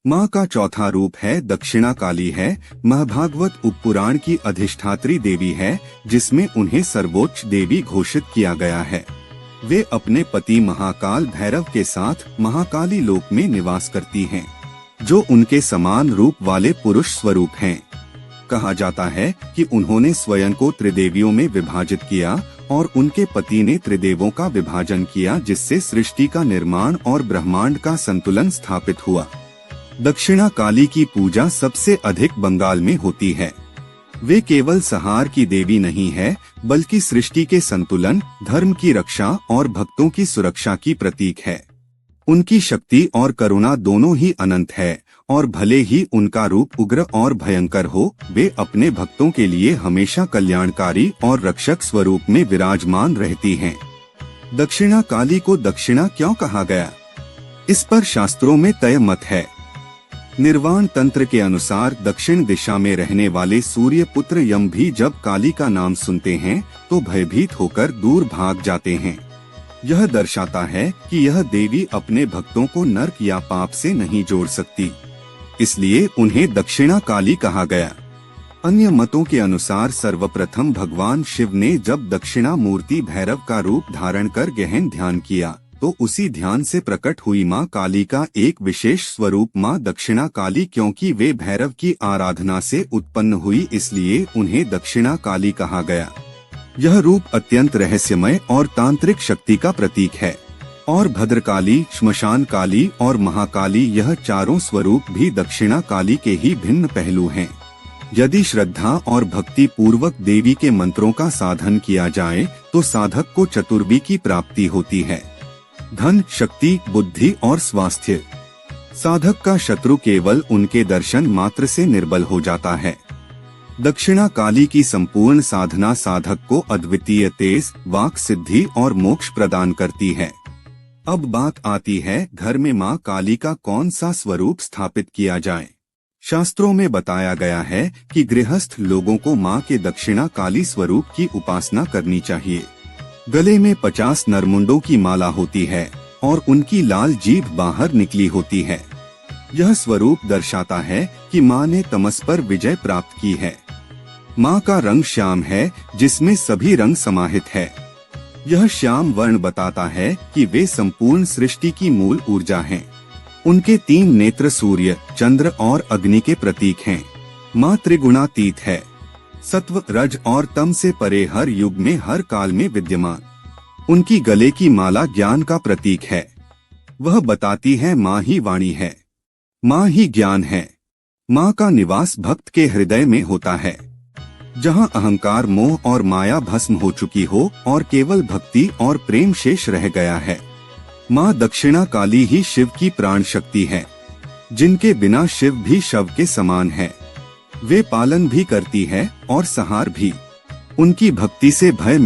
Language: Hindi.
माँ का चौथा रूप है दक्षिणा काली है। महाभागवत उपपुराण की अधिष्ठात्री देवी है, जिसमें उन्हें सर्वोच्च देवी घोषित किया गया है। वे अपने पति महाकाल भैरव के साथ महाकाली लोक में निवास करती हैं, जो उनके समान रूप वाले पुरुष स्वरूप हैं। कहा जाता है कि उन्होंने स्वयं को त्रिदेवियों में विभाजित किया और उनके पति ने त्रिदेवों का विभाजन किया, जिससे सृष्टि का निर्माण और ब्रह्मांड का संतुलन स्थापित हुआ। दक्षिणा काली की पूजा सबसे अधिक बंगाल में होती है। वे केवल संहार की देवी नहीं है, बल्कि सृष्टि के संतुलन, धर्म की रक्षा और भक्तों की सुरक्षा की प्रतीक है। उनकी शक्ति और करुणा दोनों ही अनंत है, और भले ही उनका रूप उग्र और भयंकर हो, वे अपने भक्तों के लिए हमेशा कल्याणकारी और रक्षक स्वरूप में विराजमान रहती हैं। दक्षिणा काली को दक्षिणा क्यों कहा गया, इस पर शास्त्रों में तय मत है। निर्वाण तंत्र के अनुसार दक्षिण दिशा में रहने वाले सूर्य पुत्र यम भी जब काली का नाम सुनते हैं तो भयभीत होकर दूर भाग जाते हैं। यह दर्शाता है कि यह देवी अपने भक्तों को नरक या पाप से नहीं जोड़ सकती, इसलिए उन्हें दक्षिणा काली कहा गया। अन्य मतों के अनुसार सर्वप्रथम भगवान शिव ने जब दक्षिणा मूर्ति भैरव का रूप धारण कर गहन ध्यान किया, तो उसी ध्यान से प्रकट हुई माँ काली का एक विशेष स्वरूप माँ दक्षिणा काली। क्योंकि वे भैरव की आराधना से उत्पन्न हुई, इसलिए उन्हें दक्षिणा काली कहा गया। यह रूप अत्यंत रहस्यमय और तांत्रिक शक्ति का प्रतीक है। और भद्रकाली, श्मशान काली और महाकाली, यह चारों स्वरूप भी दक्षिणा काली के ही भिन्न पहलू हैं। यदि श्रद्धा और भक्ति पूर्वक देवी के मंत्रों का साधन किया जाए तो साधक को चतुर्वी की प्राप्ति होती है: धन, शक्ति, बुद्धि और स्वास्थ्य। साधक का शत्रु केवल उनके दर्शन मात्र से निर्बल हो जाता है। दक्षिणा काली की संपूर्ण साधना साधक को अद्वितीय तेज, वाक सिद्धि और मोक्ष प्रदान करती है। अब बात आती है, घर में माँ काली का कौन सा स्वरूप स्थापित किया जाए। शास्त्रों में बताया गया है कि गृहस्थ लोगों को माँ के दक्षिणा काली स्वरूप की उपासना करनी चाहिए। गले में 50 नरमुंडों की माला होती है और उनकी लाल जीभ बाहर निकली होती है। यह स्वरूप दर्शाता है कि माँ ने तमस पर विजय प्राप्त की है। माँ का रंग श्याम है, जिसमें सभी रंग समाहित है। यह श्याम वर्ण बताता है कि वे संपूर्ण सृष्टि की मूल ऊर्जा हैं। उनके 3 नेत्र सूर्य, चंद्र और अग्नि के प्रतीक हैं। माँ त्रिगुणातीत है, सत्व, रज और तम से परे, हर युग में हर काल में विद्यमान। उनकी गले की माला ज्ञान का प्रतीक है। वह बताती है माँ ही वाणी है, माँ ही ज्ञान है। माँ का निवास भक्त के हृदय में होता है, जहाँ अहंकार, मोह और माया भस्म हो चुकी हो और केवल भक्ति और प्रेम शेष रह गया है। माँ दक्षिणा काली ही शिव की प्राण शक्ति है, जिनके बिना शिव भी शव के समान है। वे पालन भी करती है और संहार भी। उनकी भक्ति से भय